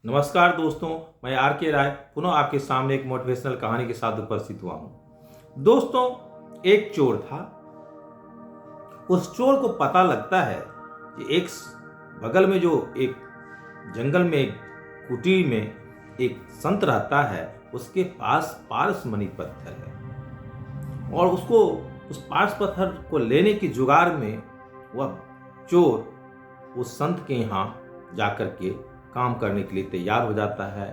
नमस्कार दोस्तों, मैं आर के राय पुनः आपके सामने एक मोटिवेशनल कहानी के साथ उपस्थित हुआ हूँ। दोस्तों, एक चोर था। उस चोर को पता लगता है कि एक बगल में जो एक जंगल में एक कुटीर में एक संत रहता है, उसके पास पारसमणि पत्थर है और उसको उस पारस पत्थर को लेने की जुगाड़ में वह चोर उस संत के यहाँ जाकर के काम करने के लिए तैयार हो जाता है,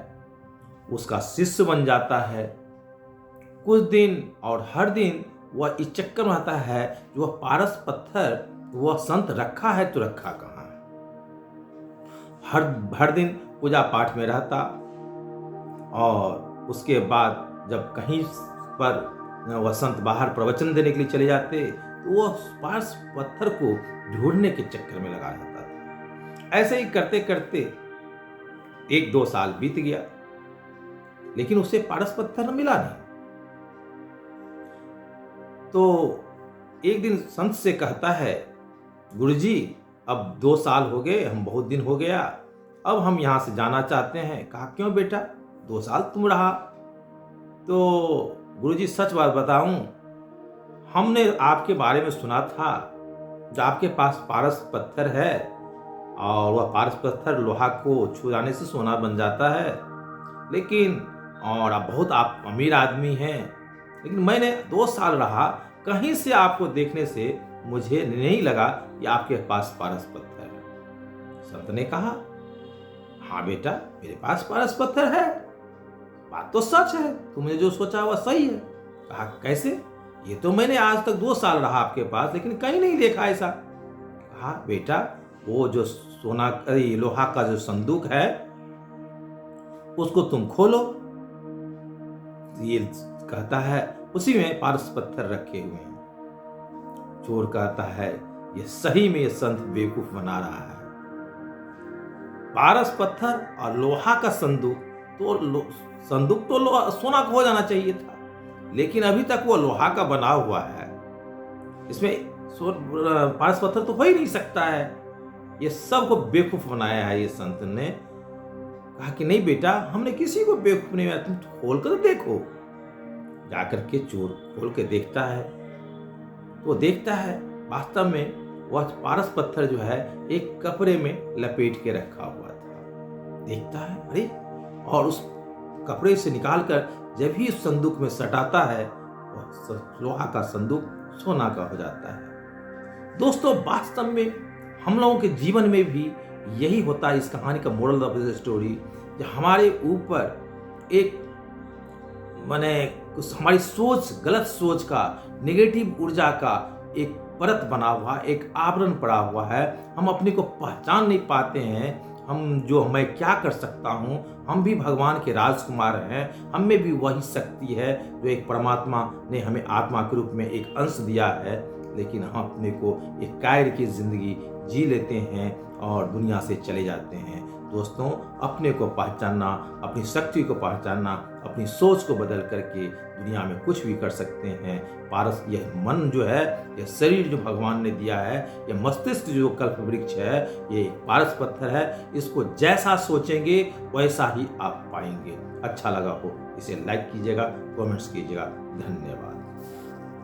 उसका शिष्य बन जाता है। कुछ दिन और हर दिन वह इस चक्कर में आता है कि वह पारस पत्थर वह संत रखा है तो रखा कहाँ है। हर दिन पूजा पाठ में रहता और उसके बाद जब कहीं पर वह संत बाहर प्रवचन देने के लिए चले जाते तो वह पारस पत्थर को ढूंढने के चक्कर में लगा रहता था। ऐसे ही करते करते 1-2 साल बीत गया, लेकिन उसे पारस पत्थर मिला नहीं। तो एक दिन संत से कहता है, गुरुजी अब 2 साल हो गए, हम बहुत दिन हो गया, अब हम यहां से जाना चाहते हैं। कहा क्यों बेटा, 2 साल तुम रहा? तो गुरुजी सच बात बताऊं, हमने आपके बारे में सुना था जो आपके पास पारस पत्थर है और वह पारस पत्थर लोहा को छू जाने से सोना बन जाता है, लेकिन और आप अमीर आदमी हैं, लेकिन मैंने 2 साल रहा, कहीं से आपको देखने से मुझे नहीं लगा कि आपके पास पारस पत्थर है। संत ने कहा, हाँ बेटा मेरे पास पारस पत्थर है, बात तो सच है, तुमने जो सोचा वह सही है। कहा कैसे? ये तो मैंने आज तक 2 साल रहा आपके पास, लेकिन कहीं नहीं देखा ऐसा। कहा बेटा वो जो लोहा का जो संदूक है उसको तुम खोलो। ये कहता है उसी में पारस पत्थर रखे हुए हैं। चोर कहता है ये सही में ये संत बेवकूफ बना रहा है। पारस पत्थर और लोहा का संदूक संदूक तो सोना का हो जाना चाहिए था, लेकिन अभी तक वो लोहा का बना हुआ है, इसमें पारस पत्थर तो हो ही नहीं सकता है। ये सबको बेवकूफ बनाया है। ये संत ने कहा कि नहीं बेटा, हमने किसी को बेवकूफ नहीं बनाया, तुम खोल कर देखो। जाकर के चोर खोल के देखता है तो देखता है वास्तव में वह पारस पत्थर जो है एक कपड़े में लपेट के रखा हुआ था। देखता है अरे, और उस कपड़े से निकालकर जब ही उस संदूक में सटाता है वह लोहा का संदूक सोना का हो जाता है। दोस्तों, वास्तव में हम लोगों के जीवन में भी यही होता है। इस कहानी का मोरल ऑफ द स्टोरी, कि हमारे ऊपर एक हमारी सोच, गलत सोच का, नेगेटिव ऊर्जा का एक परत बना हुआ, एक आवरण पड़ा हुआ है। हम अपने को पहचान नहीं पाते हैं। मैं क्या कर सकता हूँ, हम भी भगवान के राजकुमार हैं, हम में भी वही शक्ति है जो एक परमात्मा ने हमें आत्मा के रूप में एक अंश दिया है, लेकिन हम अपने को एक कायर की जिंदगी जी लेते हैं और दुनिया से चले जाते हैं। दोस्तों, अपने को पहचानना, अपनी शक्ति को पहचानना, अपनी सोच को बदल करके दुनिया में कुछ भी कर सकते हैं। पारस, यह मन जो है, यह शरीर जो भगवान ने दिया है, यह मस्तिष्क जो कल्प वृक्ष है, ये पारस पत्थर है। इसको जैसा सोचेंगे वैसा ही आप पाएंगे। अच्छा लगा हो इसे लाइक कीजिएगा, कमेंट्स कीजिएगा। धन्यवाद।